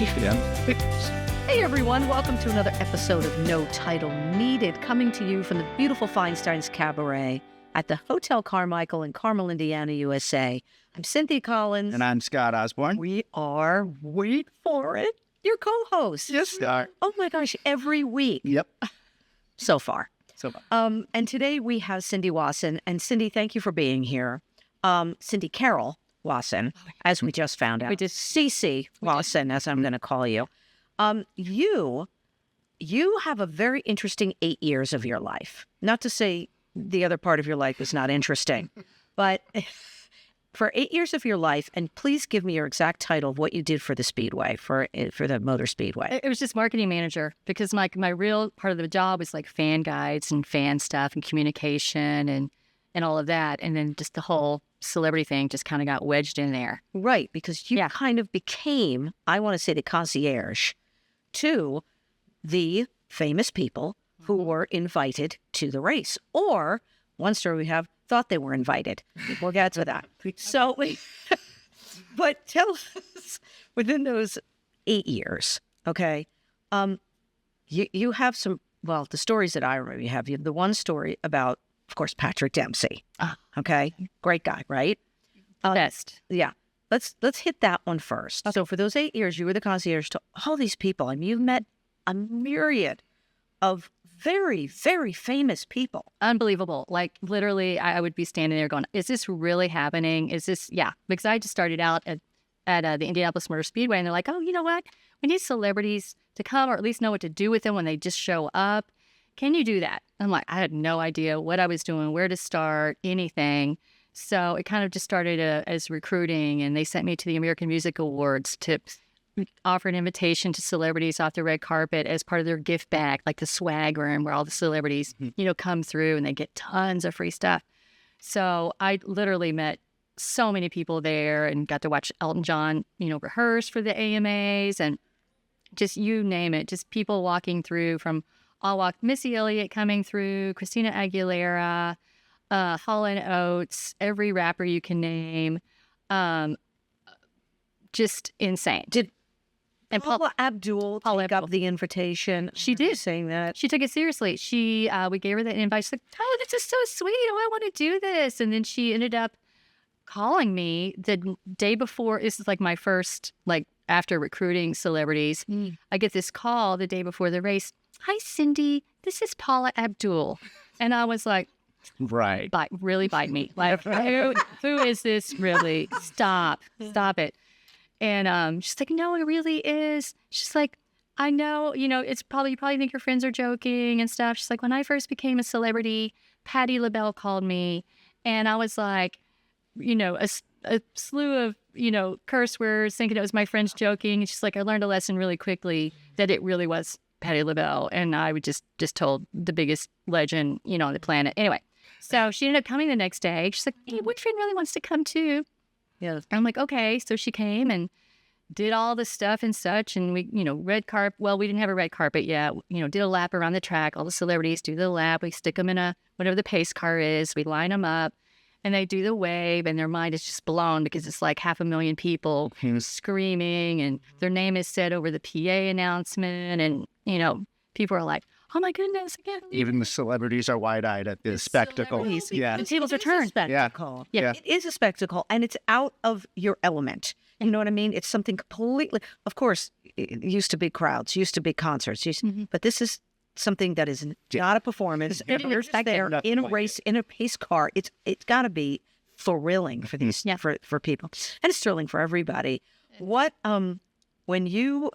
Yeah. Hey everyone, welcome to another episode of No Title Needed, coming to you from the beautiful Feinstein's Cabaret at the Hotel Carmichael in Carmel, Indiana, USA. I'm Cynthia Collins. And I'm Scott Osborne. We are, wait for it, your co-host. Yes, Scott. Oh my gosh, every week. Yep. So far. So far. And today we have Cindy Wasson. And Cindy, thank you for being here. Cindy Carol Wasson, as we just found out. We did. CC Wasson, as I'm going to call you. You have a very interesting 8 years of your life. Not to say the other part of your life is not interesting, but for 8 years of your life, and please give me your exact title of what you did for the Speedway, for the Motor Speedway. It was just marketing manager, because my real part of the job was like fan guides and fan stuff and communication and all of that. And then just the whole celebrity thing just kind of got wedged in there. Right, because you kind of became, I want to say, the concierge to the famous people who were invited to the race. Or, one story we have, thought they were invited. We'll get to that. So, but tell us, within those 8 years, okay, you have some, well, the stories that I remember, you have the one story about, of course, Patrick Dempsey. Okay, great guy, right? Best. Yeah. Let's hit that one first. So for those 8 years, you were the concierge to all these people. I mean, you've met a myriad of very, very famous people. Unbelievable. Like literally, I would be standing there going, is this really happening? Is this, because I just started out at the Indianapolis Motor Speedway, and they're like, oh, you know what? We need celebrities to come, or at least know what to do with them when they just show up. Can you do that? I'm like, I had no idea what I was doing, where to start, anything. So it kind of just started as recruiting, and they sent me to the American Music Awards to offer an invitation to celebrities off the red carpet as part of their gift bag, like the swag room where all the celebrities, come through and they get tons of free stuff. So I literally met so many people there and got to watch Elton John, rehearse for the AMAs, and just you name it, just people walking through from Missy Elliott coming through, Christina Aguilera, Hall & Oates, every rapper you can name. Just insane. And Paula Abdul take up the invitation? She did. Saying that. She took it seriously. We gave her the invite. She's like, oh, this is so sweet. Oh, I want to do this. And then she ended up calling me the day before. This is like my first, after recruiting celebrities. I get this call the day before the race. Hi, Cindy. This is Paula Abdul. And I was like, right. Really bite me. Like, who is this really? Stop it. And she's like, no, it really is. She's like, I know, it's you probably think your friends are joking and stuff. She's like, when I first became a celebrity, Patti LaBelle called me, and I was like, a slew of, curse words, thinking it was my friends joking. And she's like, I learned a lesson really quickly that it really was Patti LaBelle, and I would just told the biggest legend, on the planet. Anyway, so she ended up coming the next day. She's like, hey, my friend really wants to come too. Yeah. I'm like, okay. So she came and did all the stuff and such. And we, red carpet. Well, we didn't have a red carpet yet. Did a lap around the track. All the celebrities do the lap. We stick them in whatever the pace car is. We line them up, and they do the wave, and their mind is just blown because it's like 500,000 people screaming, and their name is said over the PA announcement. And, people are like, oh my goodness. Again. Even the celebrities are wide-eyed at this spectacle. Yeah. The tables are turned. Spectacle. Yeah. It is a spectacle, and it's out of your element. You know what I mean? It's something completely, of course, it used to be crowds, used to be concerts, but this is something that is not a performance. You're there in a race, in a pace car. It's got to be thrilling for these, for people. And it's thrilling for everybody. What, how many years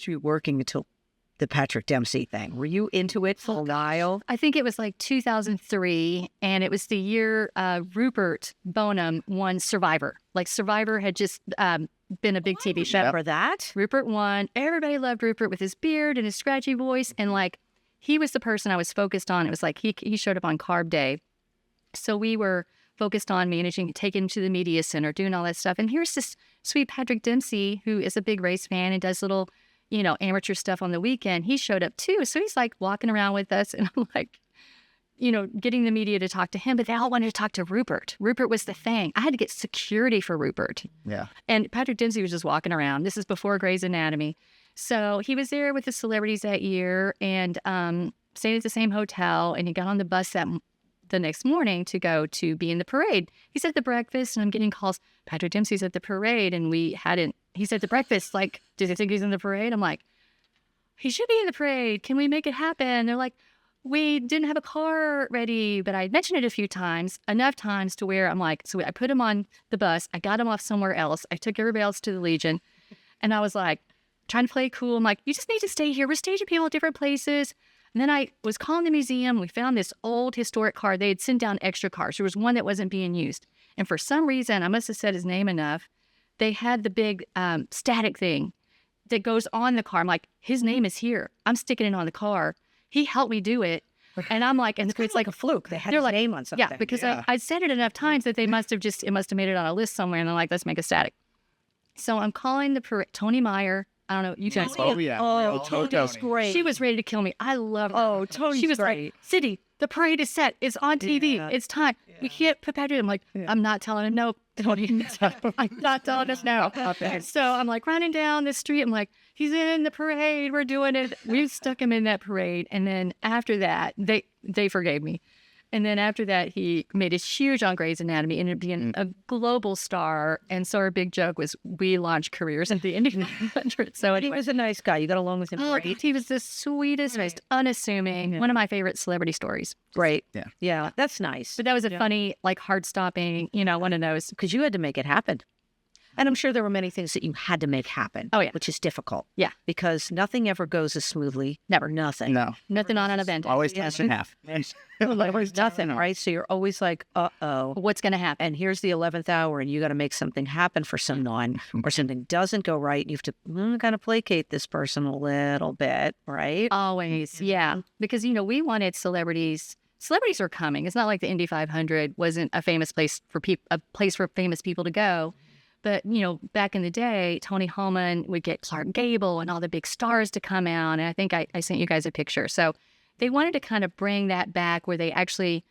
were you working until the Patrick Dempsey thing? Were you into it for a while? I think it was like 2003, and it was the year Rupert Boneham won Survivor. Like Survivor had just been a big TV show. Remember that? Rupert won. Everybody loved Rupert with his beard and his scratchy voice, and he was the person I was focused on. It was like he showed up on Carb Day, so we were focused on managing, taking him to the media center, doing all that stuff. And here's this sweet Patrick Dempsey, who is a big race fan and does little, amateur stuff on the weekend. He showed up too. So he's like walking around with us. And I'm like, getting the media to talk to him, but they all wanted to talk to Rupert. Rupert was the thing. I had to get security for Rupert. Yeah. And Patrick Dempsey was just walking around. This is before Grey's Anatomy. So he was there with the celebrities that year and stayed at the same hotel. And he got on the bus the next morning to go to be in the parade. He's at the breakfast and I'm getting calls. Patrick Dempsey's at the parade. And he's at the breakfast. Like, do they think he's in the parade? I'm like, he should be in the parade. Can we make it happen? They're like, we didn't have a car ready, but I mentioned it a few times, enough times to where I'm like, so I put him on the bus. I got him off somewhere else. I took everybody else to the Legion. And I was like, trying to play cool. I'm like, you just need to stay here. We're staging people at different places. And then I was calling the museum. We found this old historic car. They had sent down extra cars. There was one that wasn't being used. And for some reason, I must have said his name enough. They had the big static thing that goes on the car. I'm like, his name is here. I'm sticking it on the car. He helped me do it. And I'm like, and it's like a fluke. They had his name on something. Yeah, because I said it enough times that it must have made it on a list somewhere. And they're like, let's make a static. So I'm calling Tony Meyer. I don't know. You guys. Oh, yeah. Oh, Tony's Tony's great. She was ready to kill me. I love her. Oh, Tony's She was great. like, Cindy, the parade is set. It's on TV. Yeah. It's time. We can't put Patrick. I'm like, I'm not telling him no. Tony, I'm not telling him no. So I'm like running down the street. I'm like, he's in the parade. We're doing it. We stuck him in that parade. And then after that, they forgave me. And then after that, he made it huge on Grey's Anatomy, ended up being a global star. And so our big joke was we launched careers at the Indy 500. So He anyway, was a nice guy. You got along with him great. he was the sweetest, most unassuming. One of my favorite celebrity stories. Great. Yeah. Yeah, that's nice. But that was a funny, like heart-stopping, one of those. Because you had to make it happen. And I'm sure there were many things that you had to make happen. Oh, yeah. Which is difficult. Yeah. Because nothing ever goes as smoothly. Never. Nothing. No. Nothing on an event. Always less than half. Always nothing, right? So you're always like, uh-oh. What's going to happen? And here's the 11th hour, and you got to make something happen for someone, or something doesn't go right, and you have to kind of placate this person a little bit, right? Always. Yeah. Because, we wanted celebrities. Celebrities are coming. It's not like the Indy 500 wasn't a famous place for a place for famous people to go. But, back in the day, Tony Holman would get Clark Gable and all the big stars to come out. And I think I sent you guys a picture. So they wanted to kind of bring that back where they actually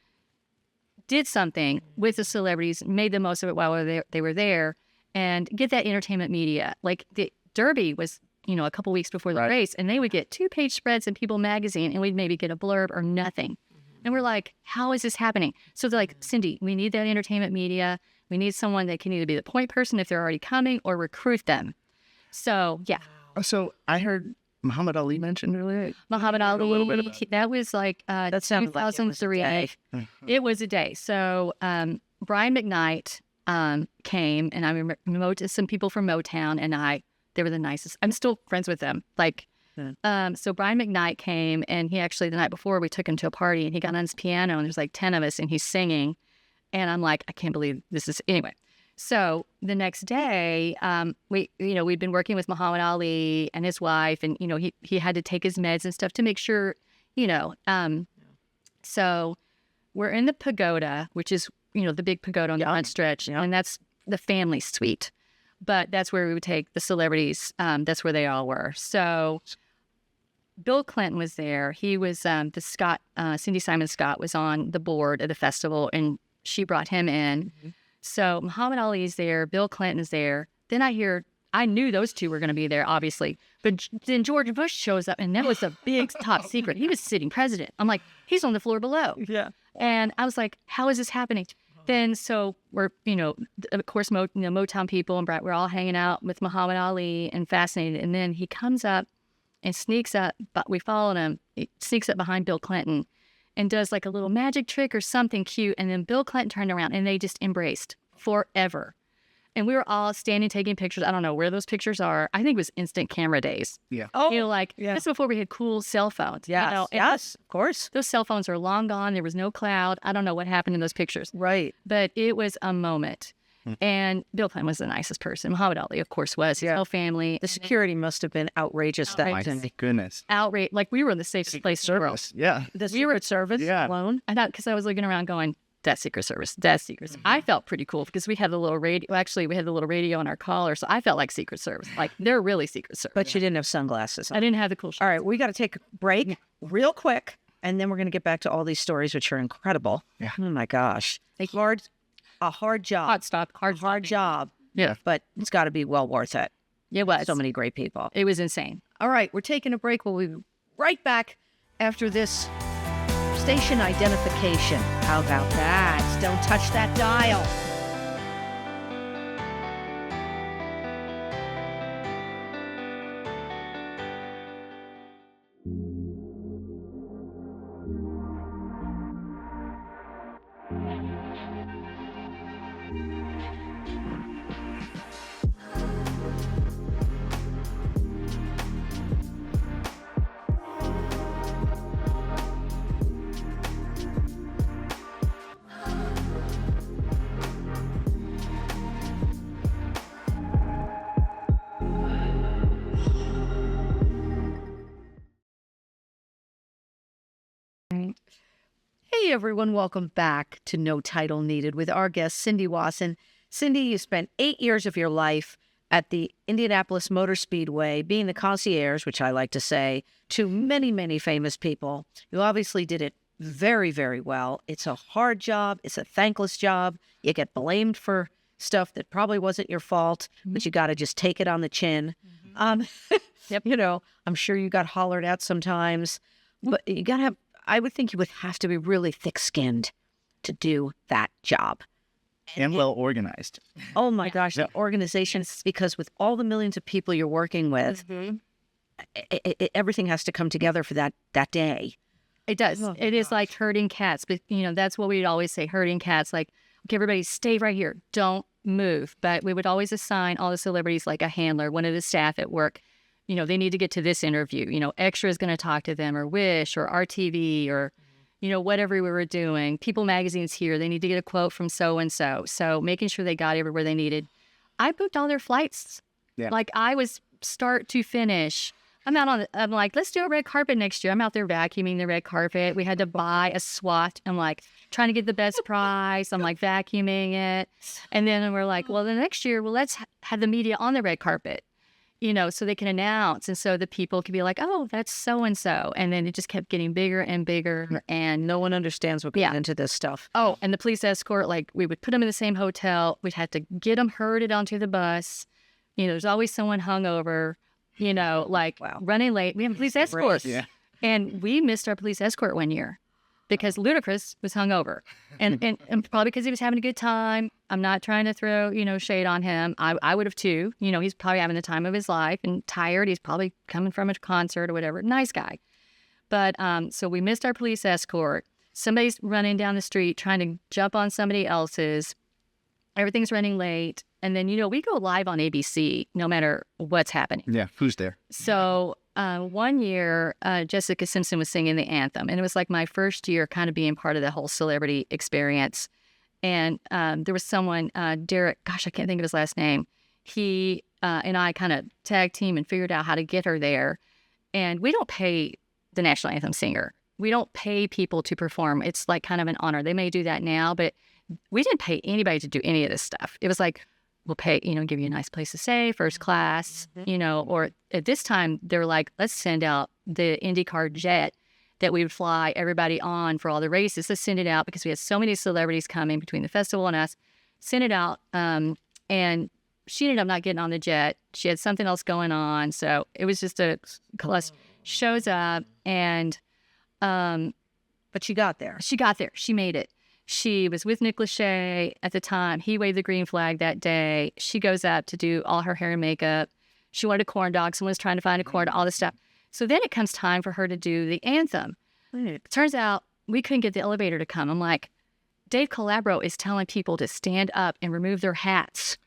did something with the celebrities, made the most of it while they were there, and get that entertainment media. Like the Derby was, a couple weeks before the race, and they would get 2-page spreads in People magazine, and we'd maybe get a blurb or nothing. And we're like, how is this happening? So they're like, Cindy, we need that entertainment media. We need someone that can either be the point person if they're already coming or recruit them. So, yeah. So I heard Muhammad Ali mentioned earlier. Muhammad Ali, a little bit about that was like That sounded like it was a 2003. day. It was a day. So Brian McKnight came, and I remember some people from Motown, and they were the nicest. I'm still friends with them. So Brian McKnight came, and he actually, the night before, we took him to a party, and he got on his piano, and there's like 10 of us, and he's singing. And I'm like, I can't believe this is, anyway. So the next day, we'd been working with Muhammad Ali and his wife, and, he had to take his meds and stuff to make sure, so we're in the pagoda, which is, the big pagoda on the front stretch, and that's the family suite. But that's where we would take the celebrities. That's where they all were. So Bill Clinton was there. He was Cindy Simon Scott was on the board of the festival, and she brought him in. Mm-hmm. So Muhammad Ali is there. Bill Clinton's there. Then I knew those two were going to be there, obviously. But then George Bush shows up, and that was a big top secret. He was sitting president. I'm like, he's on the floor below. Yeah. And I was like, how is this happening? Then so we're, of course, Motown people and Brett, we're all hanging out with Muhammad Ali and fascinated. And then he comes up and sneaks up, but we followed him. He sneaks up behind Bill Clinton and does like a little magic trick or something cute. And then Bill Clinton turned around and they just embraced forever. And we were all standing taking pictures. I don't know where those pictures are. I think it was instant camera days. Yeah. Oh, that's before we had cool cell phones. Yes, yes, of course. Those cell phones are long gone. There was no cloud. I don't know what happened in those pictures. Right. But it was a moment. And Bill Clinton was the nicest person. Muhammad Ali, of course, was. His whole family. The security must have been outrageous that My day. goodness. Outrage. Like, we were in the safest place in the world. Service. Yeah. The Secret Service alone? I thought, because I was looking around going, that's Secret Service. That's Secret Service. I felt pretty cool because we had the little radio. Well, actually, we had the little radio on our collar. So I felt like Secret Service. Like, they're really Secret Service. But you didn't have sunglasses on. I didn't have the cool shit. All right, we got to take a break real quick. And then we're going to get back to all these stories, which are incredible. Yeah. Oh my gosh. A hard job. Hot stop. Hard job. Yeah. But it's got to be well worth it. It was. So many great people. It was insane. All right, we're taking a break. We'll be right back after this station identification. How about that? Don't touch that dial. Hey everyone, welcome back to No Title Needed with our guest, Cindy Wasson. Cindy, you spent 8 years of your life at the Indianapolis Motor Speedway, being the concierge, which I like to say, to many, many famous people. You obviously did it very, very well. It's a hard job. It's a thankless job. You get blamed for stuff that probably wasn't your fault, but you got to just take it on the chin. Yep. You know, I'm sure you got hollered at sometimes, but you got to have, I would think you would have to be really thick-skinned to do that job. And well organized. Oh my gosh, the organization, because with all the millions of people you're working with, everything has to come together for that day. It does. Oh, It is like herding cats. But, you know, that's what we'd always say, herding cats. Like, okay, everybody stay right here. Don't move. But we would always assign all the celebrities like a handler, one of the staff at work. You know, they need to get to this interview. You know, Extra is going to talk to them, or Wish, or RTV, or, you know, whatever we were doing. People Magazine's here. They need to get a quote from so-and-so. So making sure they got everywhere they needed. I booked all their flights. Yeah. Like, I was start to finish. I'm like, let's do a red carpet next year. I'm out there vacuuming the red carpet. We had to buy a SWAT. I'm like, trying to get the best price. I'm like vacuuming it. And then we're like, well, the next year, well, let's have the media on the red carpet, you know, so they can announce. And so the people can be like, oh, that's so-and-so. And then it just kept getting bigger and bigger. And No one understands what goes into this stuff. oh, and the police escort, like, we would put them in the same hotel. We'd have to get them herded onto the bus. You know, there's always someone hungover, you know, like running late. We have a police escort. Yeah. And we missed our police escort one year because Ludacris was hungover. And probably because he was having a good time. I'm not trying to throw, you know, shade on him. I would have too. You know, he's probably having the time of his life and tired. He's probably coming from a concert or whatever. Nice guy. But so we missed our police escort. Somebody's running down the street trying to jump on somebody else's. Everything's running late. And then, you know, we go live on ABC no matter what's happening. Yeah. Who's there? So one year, Jessica Simpson was singing the anthem. And it was like my first year kind of being part of the whole celebrity experience. And there was someone, Derek, gosh, I can't think of his last name. He and I kind of tag team and figured out how to get her there. And we don't pay the national anthem singer. We don't pay people to perform. It's like kind of an honor. They may do that now, but we didn't pay anybody to do any of this stuff. It was like, we'll pay, you know, give you a nice place to stay, first class, you know, or at this time, they were like, let's send out the IndyCar jet that we would fly everybody on for all the races. Let's send it out because we had so many celebrities coming between the festival and us. Send it out. And she ended up not getting on the jet. She had something else going on. So it was just a cluster. Shows up and... But she got there. She got there. She made it. She was with Nick Lachey at the time. He waved the green flag that day. She goes up to do all her hair and makeup. She wanted a corn dog. Someone was trying to find a corn dog, all this stuff. So then it comes time for her to do the anthem. It turns out we couldn't get the elevator to come. I'm like, Dave Calabro is telling people to stand up and remove their hats.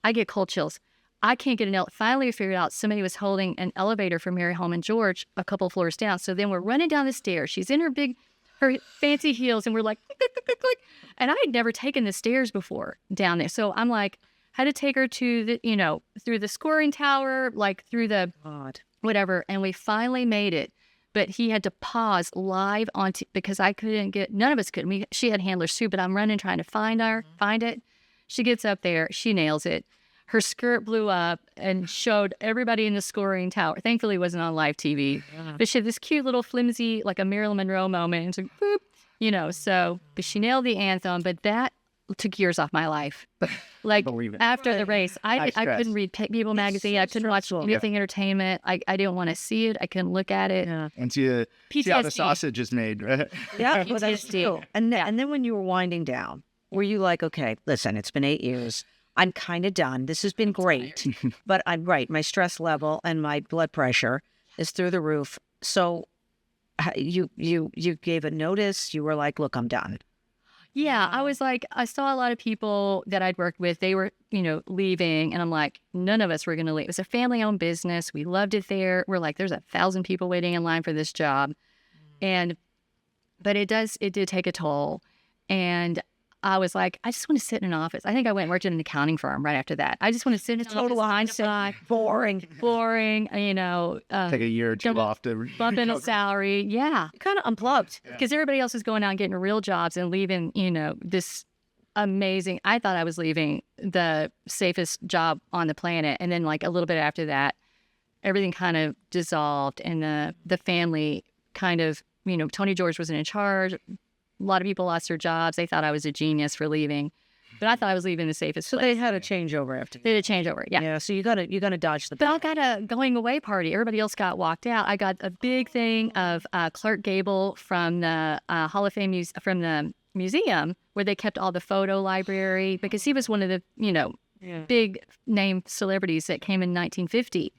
I get cold chills. I can't get an elevator. Finally, we figured out somebody was holding an elevator for Mary Holman George a couple floors down. So then we're running down the stairs. She's in her fancy heels, and we're like, click, click, click, click. And I had never taken the stairs before down there. So I'm like, had to take her to the, you know, through the scoring tower, like through the whatever. And we finally made it. But he had to pause live because I couldn't none of us could. She had handlers too, but I'm running trying to find it. She gets up there. She nails it. her skirt blew up and showed everybody in the scoring tower. Thankfully, it wasn't on live TV. But she had this cute little flimsy, like a Marilyn Monroe moment. It's like, boop, you know, so, but she nailed the anthem, but that took years off my life. Like Believe it. after the race, I stress. couldn't read People magazine. I couldn't watch anything entertainment. I didn't want to see it. I couldn't look at it. Yeah. And see how the PTSD. sausage is made, right? Yeah, well, that's PTSD. true. And then when you were winding down, were you like, okay, listen, it's been 8 years. I'm kind of done. This has been great, but I'm right. My stress level and my blood pressure is through the roof. So you gave a notice. You were like, look, I'm done. Yeah, I was like, I saw a lot of people that I'd worked with. They were, you know, leaving, and I'm like, none of us were going to leave. It was a family-owned business. We loved it there. We're like, there's 1,000 people waiting in line for this job, but it did take a toll, and I was like, I just want to sit in an office. I think I went and worked in an accounting firm right after that. I just want to sit in an Total office, boring. boring, you know, Take a year or two Don't off to bump in a salary. Yeah. Kind of unplugged. Because everybody else is going out and getting real jobs and leaving, you know, this amazing. I thought I was leaving the safest job on the planet. And then, like, a little bit after that, everything kind of dissolved. And the family kind of, you know, Tony George wasn't in charge. A lot of people lost their jobs. They thought I was a genius for leaving. But I thought I was leaving the safest So place. they had a changeover after. They did a changeover, yeah. Yeah. So you gotta dodge the. But I got a going away party. Everybody else got walked out. I got a big thing of Clark Gable from the Hall of Fame from the museum where they kept all the photo library because he was one of the, you know, big name celebrities that came in 1950.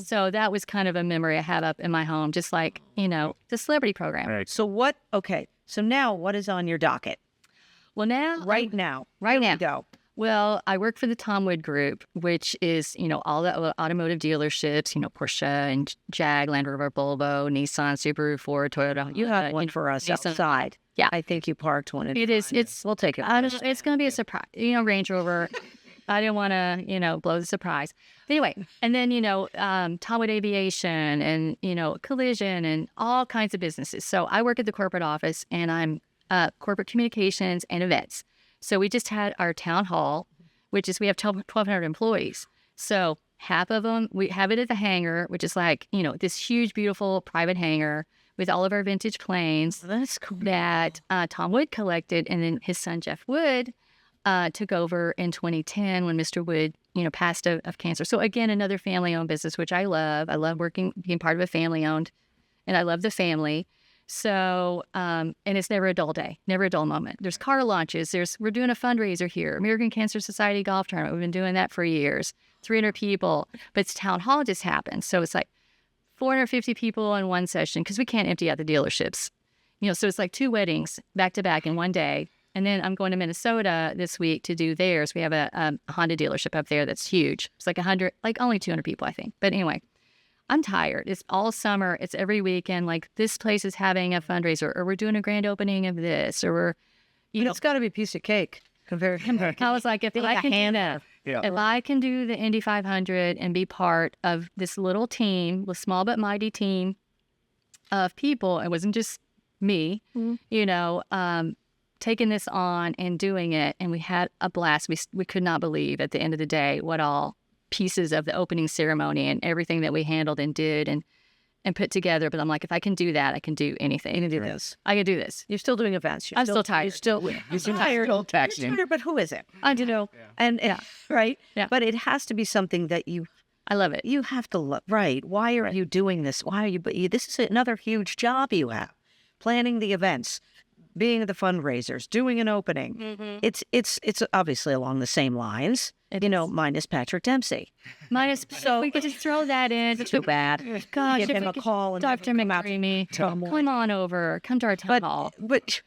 So that was kind of a memory I have up in my home, just like, you know, the celebrity program. Right. So what? Okay. So now what is on your docket Well, now, right now? right now, Go. well, I work for the Tom Wood Group, which is, you know, all the automotive dealerships, you know, Porsche and Jag, Land Rover, Volvo, Nissan, Subaru, Ford, Toyota. You had one for us Nissan. outside. Yeah. I think you parked one. It is. It's. We'll take it. I don't know, it's going to be a surprise. You know, Range Rover. I didn't want to, you know, blow the surprise. But anyway, and then, you know, Tom Wood Aviation and, you know, Collision and all kinds of businesses. So I work at the corporate office and I'm corporate communications and events. So we just had our town hall, which is we have 1,200 employees. So half of them, we have it at the hangar, which is like, you know, this huge, beautiful private hangar with all of our vintage planes That's cool. that Tom Wood collected. And then his son, Jeff Wood, took over in 2010 when Mr. Wood, you know, passed of cancer. So again, another family-owned business, which I love. I love being part of a family-owned, and I love the family. So, and it's never a dull day, never a dull moment. There's car launches. We're doing a fundraiser here, American Cancer Society golf tournament. We've been doing that for years. 300 people, but it's town hall just happened. So it's like 450 people in one session because we can't empty out the dealerships. You know, so it's like 2 weddings back to back in one day. And then I'm going to Minnesota this week to do theirs. We have a Honda dealership up there that's huge. It's like 100, like only 200 people, I think. But anyway, I'm tired. It's all summer. It's every weekend. Like this place is having a fundraiser, or we're doing a grand opening of this, or we're, you know, It's got to be a piece of cake compared. I was like, if I can do that, Yeah. if I can do the Indy 500 and be part of this little team, a small but mighty team of people, it wasn't just me, you know, taking this on and doing it, and we had a blast. We could not believe at the end of the day what all pieces of the opening ceremony and everything that we handled and did and put together. But I'm like, if I can do that, I can do anything. You can do this. I can do this. You're still doing events. I'm still tired. You're still tired. Still texting. You're tired, but who is it? I do know. And right. Yeah. But it has to be something that I love it. you have to love. Right. Why are you doing this? Why are you? But this is another huge job you have. Planning the events, being at the fundraisers, doing an opening. It's obviously along the same lines. It you know, is. minus Patrick Dempsey. So we could just throw that in. Too bad. Gosh, Give if him we a could- call and Dr. come out. McDreamy, come on over. Come to our town hall. But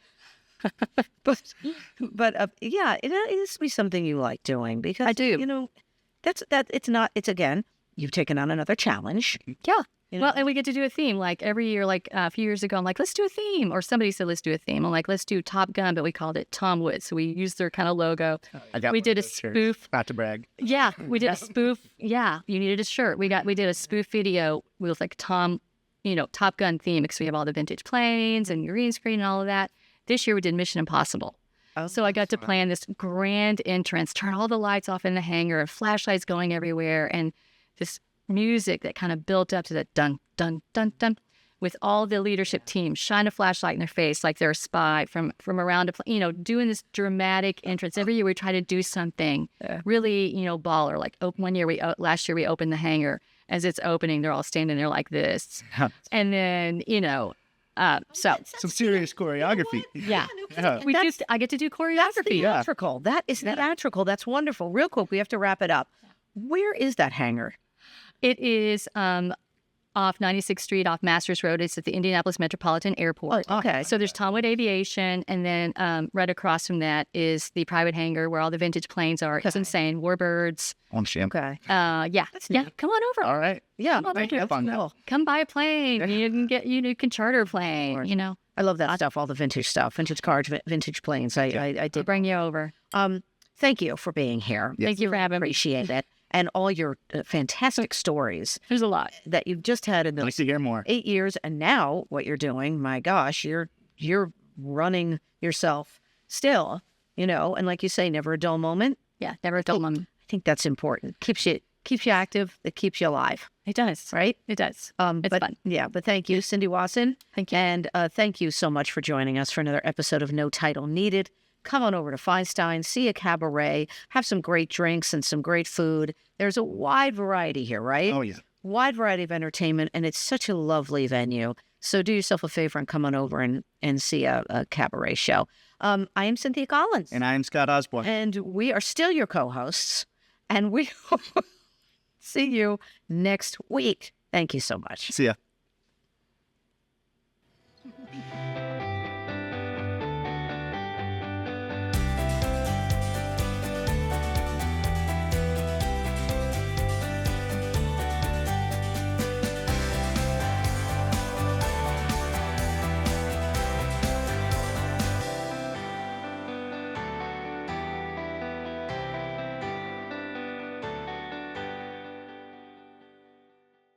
yeah, it needs to be something you like doing because I do. You know, it's not. It's again, you've taken on another challenge. Yeah. You Well, know? and we get to do a theme like every year. Like a few years ago, I'm like, let's do a theme. Or somebody said, let's do a theme. I'm like, let's do Top Gun, but we called it Tom Wood. So we used their kind of logo. I got We one did of a those shirts. spoof. Not to brag. Yeah, we did a spoof. Yeah, you needed a shirt. We did a spoof video with like Top Gun theme because we have all the vintage planes and green screen and all of that. This year we did Mission Impossible. So I got to plan this grand entrance, turn all the lights off in the hangar, flashlights going everywhere, and this music that kind of built up to that dun, dun, dun, dun, with all the leadership team shine a flashlight in their face like they're a spy from around, doing this dramatic entrance. Every year we try to do something really, baller. Like last year we opened the hangar. As it's opening, they're all standing there like this. And then, so Some serious choreography. yeah. Yeah. I get to do That's choreography. theatrical. That is theatrical. That's wonderful. Real quick, we have to wrap it up. Where is that hangar? It is off 96th Street, off Masters Road. It's at the Indianapolis Metropolitan Airport. Oh, okay. So there's Tomwood Aviation, and then right across from that is the private hangar where all the vintage planes are. It's insane. Warbirds. On sham. Okay. Yeah. Come on over. All right. Yeah. Thank you. Fun. Cool. Come buy a plane. You can charter a plane. I love that stuff, all the vintage stuff, vintage cars, vintage planes. I I'll did. bring you over. Thank you for being here. Thank you for having me. Appreciate it. And all your fantastic stories There's a lot. that you've just had in the Nice to hear more. 8 years. And now what you're doing, my gosh, you're running yourself still, and like you say, never a dull moment. Yeah, never a dull moment. I think that's important. Keeps you active. It keeps you alive. It does. Right? It does. It's but, fun. Yeah, but thank you, Cindy Wasson. Thank you. And thank you so much for joining us for another episode of No Title Needed. Come on over to Feinstein, see a cabaret, have some great drinks and some great food. There's a wide variety here, right? Oh, yeah. Wide variety of entertainment, and it's such a lovely venue. So do yourself a favor and come on over and see a cabaret show. I am Cynthia Collins. And I'm Scott Osborne. And we are still your co-hosts. And we will see you next week. Thank you so much. See ya.